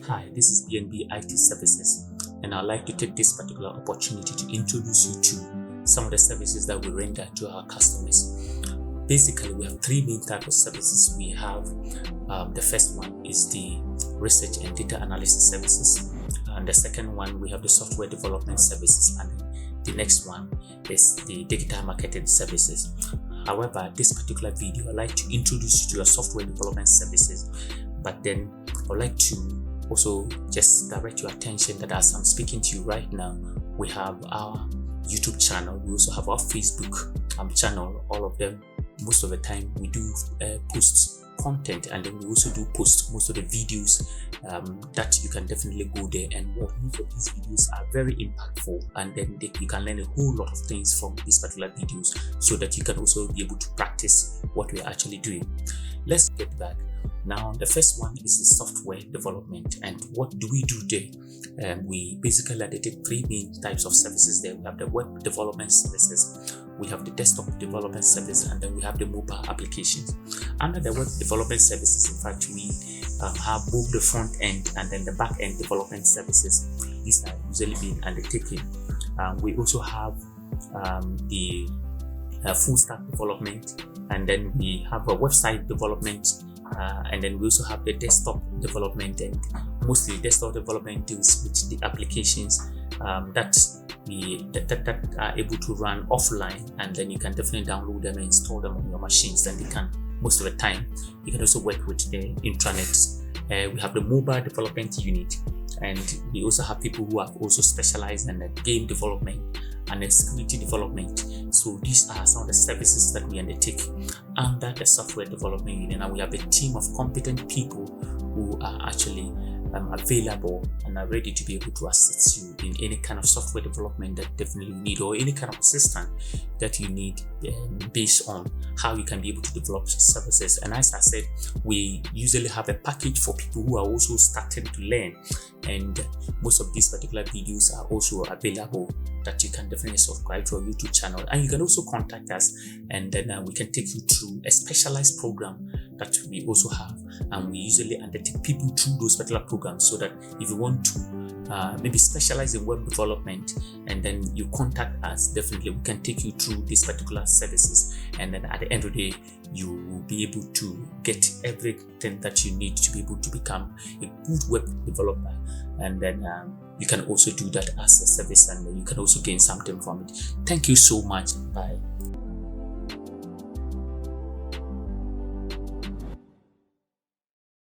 Hi, this is BNB IT Services, and I'd like to take this particular opportunity to introduce you to some of the services that we render to our customers. Basically, we have three main types of services. We have the first one is the research and data analysis services, and the second one we have the software development services, and the next one is the digital marketing services. However, this particular video, I'd like to introduce you to your software development services, but then I'd like to also just direct your attention that as I'm speaking to you right now, we have our YouTube channel, we also have our Facebook channel. All of them, most of the time we do post content, and then we also do post most of the videos that you can definitely go there and watch. Most of these videos are very impactful, and then you can learn a whole lot of things from these particular videos, so that you can also be able to practice what we are actually doing. Let's get back. Now, the first one is the software development, and what do we do there? We basically undertake three main types of services there. We have the web development services, we have the desktop development service, and then we have the mobile applications. Under the web development services, in fact, we have both the front end and then the back end development services. These are usually being undertaken. We also have the full stack development, and then we have a website development, and then we also have the desktop development, and mostly desktop development deals with the applications that are able to run offline, and then you can definitely download them and install them on your machines, and they can, most of the time, you can also work with the intranet. We have the mobile development unit, and we also have people who have also specialized in the game development and the security development. So these are some of the services that we undertake under the software development unit, and we have a team of competent people who are actually available and are ready to be able to assist you in any kind of software development that definitely you need, or any kind of assistance that you need based on how you can be able to develop services. And as I said, we usually have a package for people who are also starting to learn, and most of these particular videos are also available that you can definitely subscribe to our YouTube channel, and you can also contact us, and then we can take you through a specialized program that we also have, and we usually undertake people through those particular programs, so that if you want to maybe specialize in web development, and then you contact us, definitely we can take you through these particular services, and then at the end of the day you will be able to get everything that you need to be able to become a good web developer. And then you can also do that as a service, and you can also gain something from it. Thank you so much. Bye.